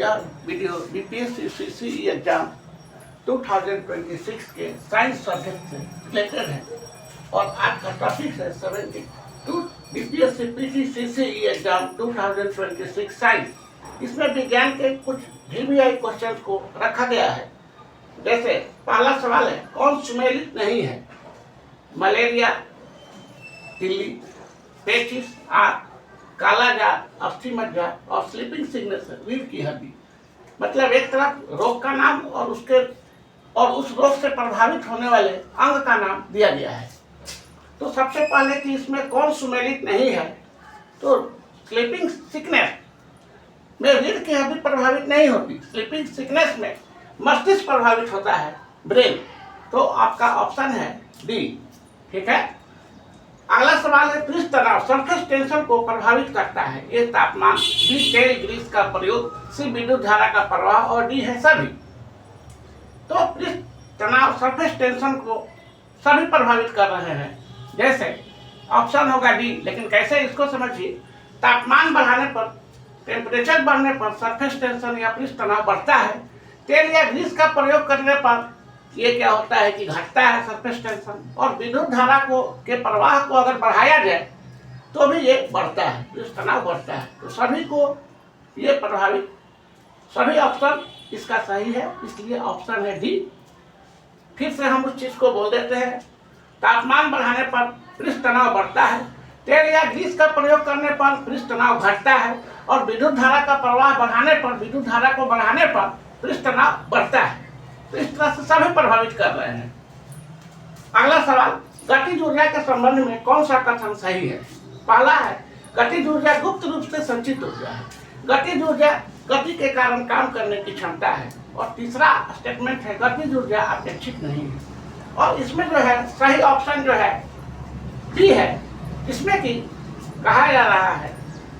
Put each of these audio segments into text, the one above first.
यह video BPSC exam 2026 के science subject से रिलेटेड है और आज का टॉपिक है 72 बीपीएससी पीटीसीसी एग्जाम 2026 साइंस। इसमें विज्ञान के कुछ जीबीआई क्वेश्चन को रखा गया है। जैसे पहला सवाल है, कौन सुमेलित नहीं है? मलेरिया, तिल्ली, पेचिस, आग, कालाजार, अस्थि-मज्जा और स्लीपिंग सिकनेस रीढ़ की हड्डी। मतलब एक तरफ रोग का नाम और उस रोग से प्रभावित होने वाले अंग का नाम दिया गया है। तो सबसे पहले कि इसमें कौन सुमेलित नहीं है, तो स्लीपिंग सिकनेस में रीढ़ की हड्डी प्रभावित नहीं होती। स्लीपिंग सिकनेस में मस्तिष्क प्रभावित होता है, ब्रेन। तो आपका ऑप्शन है डी। ठीक है। अगला सवाल है, पृष्ठ तनाव सरफेस टेंशन को प्रभावित करता है। ये तापमान, बी तेल ग्रीस का प्रयोग, सी विद्युत धारा का प्रवाह और डी है सभी। तो पृष्ठ तनाव सरफेस टेंशन को सभी प्रभावित कर रहे हैं। जैसे ऑप्शन होगा डी, लेकिन कैसे इसको समझिए। तापमान बढ़ाने पर, टेम्परेचर बढ़ने पर सरफेस टेंशन या पृष्ठ तनाव बढ़ता है। तेल या ग्रीस का प्रयोग करने पर ये क्या होता है कि घटता है सरफेस टेंशन। और विद्युत धारा के प्रवाह को अगर बढ़ाया जाए तो भी ये बढ़ता है, पृष्ठ तनाव बढ़ता है। तो सभी को ये प्रभावित, सभी ऑप्शन इसका सही है, इसलिए ऑप्शन है डी। फिर से हम उस चीज को बोल देते हैं, तापमान बढ़ाने पर पृष्ठ तनाव बढ़ता है, तेल या ग्रीस का प्रयोग करने पर पृष्ठ तनाव घटता है और विद्युत धारा का प्रवाह बढ़ाने पर, विद्युत धारा को बढ़ाने पर पृष्ठ तनाव बढ़ता है। तो इस तरह से सभी प्रभावित कर रहे हैं। अगला सवाल, गतिज ऊर्जा के संबंध में कौन सा कथन सही है? पहला है, गतिज ऊर्जा गुप्त रूप से संचित ऊर्जा है। गतिज ऊर्जा गति के कारण काम करने की क्षमता है। और तीसरा स्टेटमेंट है, गतिज ऊर्जा अपेक्षित नहीं है। और इसमें जो है सही ऑप्शन जो है डी है। इसमें कि कहा जा रहा है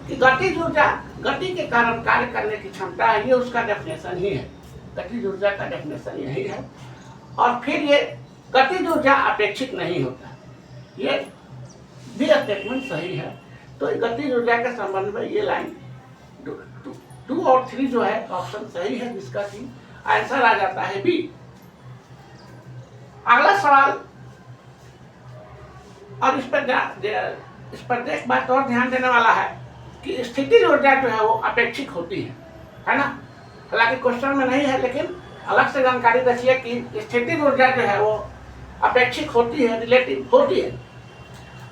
कि गतिज ऊर्जा गति के कारण कार्य करने की क्षमता है। ये उसका डेफिनेशन ही है, गतिज ऊर्जा का डेफिनेशन यही है। और फिर ये गतिज ऊर्जा अपेक्षित नहीं होता, ये भी स्टेटमेंट सही है। तो गतिज ऊर्जा के संबंध में ये लाइन 2 और 3 जो है ऑप्शन सही है, जिसका कि आंसर आ जाता है बी। अगला सवाल, और इस पर एक बात और ध्यान देने वाला है कि स्थितिज ऊर्जा जो है वो अपेक्षित होती है ना। हालांकि क्वेश्चन में नहीं है, लेकिन अलग से जानकारी रखिए कि स्थितिज ऊर्जा जो है वो अपेक्षित होती है, रिलेटिव होती है।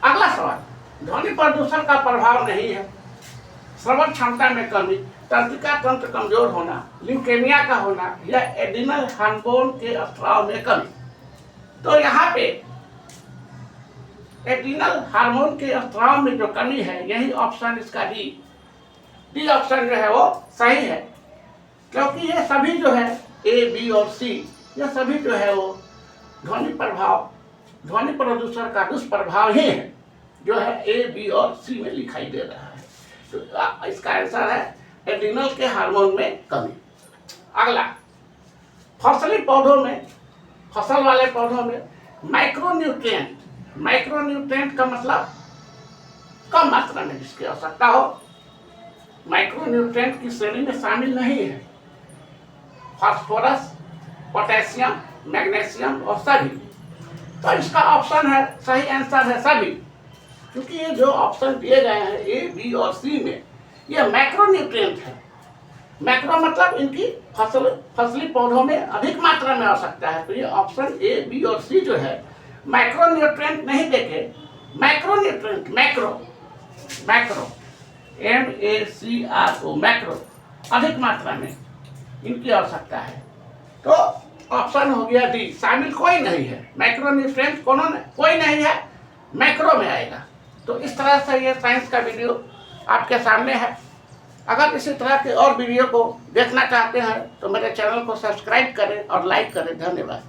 अगला सवाल, ध्वनि प्रदूषण का प्रभाव नहीं है। श्रवण क्षमता में कमी, तंत्रिका तंत्र कमजोर होना, ल्यूकेमिया का होना या एड्रिनल हार्मोन के स्राव में कमी। तो यहाँ पे एड्रिनल हार्मोन के स्राव में जो कमी है, यही ऑप्शन इसका डी ऑप्शन जो है वो सही है। क्योंकि ये सभी जो है ए, बी और सी, ये सभी जो है वो ध्वनि प्रदूषण का दुष्प्रभाव ही है, जो है ए, बी और सी में दिखाई दे रहा है। तो इसका आंसर है एड्रिनल के हार्मोन में कमी। अगला, फसली पौधों में, फसल वाले पौधों में माइक्रोन्यूट्रिएंट का मतलब कम मात्रा में जिसकी आवश्यकता हो, माइक्रोन्यूट्रिएंट की श्रेणी में शामिल नहीं है। फास्फोरस, पोटेशियम, मैग्नीशियम और सभी। तो इसका ऑप्शन है, सही आंसर है सभी। क्योंकि ये जो ऑप्शन दिए गए हैं ए, बी और सी में, ये मैक्रोन्यूट्रिएंट है। मैक्रो मतलब इनकी फसली पौधों में अधिक मात्रा में आवश्यकता है। तो ये ऑप्शन ए, बी और सी जो है माइक्रोन्यूट्रिएंट नहीं देखे, मैक्रोन्यूट्रिएंट, मैक्रो MACRO, मैक्रो, अधिक मात्रा में इनकी आवश्यकता है। तो ऑप्शन हो गया डी, शामिल कोई नहीं है। मैक्रोन्यूट्रिएंट कोई नहीं है, मैक्रो में आएगा। तो इस तरह से ये साइंस का वीडियो आपके सामने है। अगर इसी तरह के और वीडियो को देखना चाहते हैं तो मेरे चैनल को सब्सक्राइब करें और लाइक करें। धन्यवाद।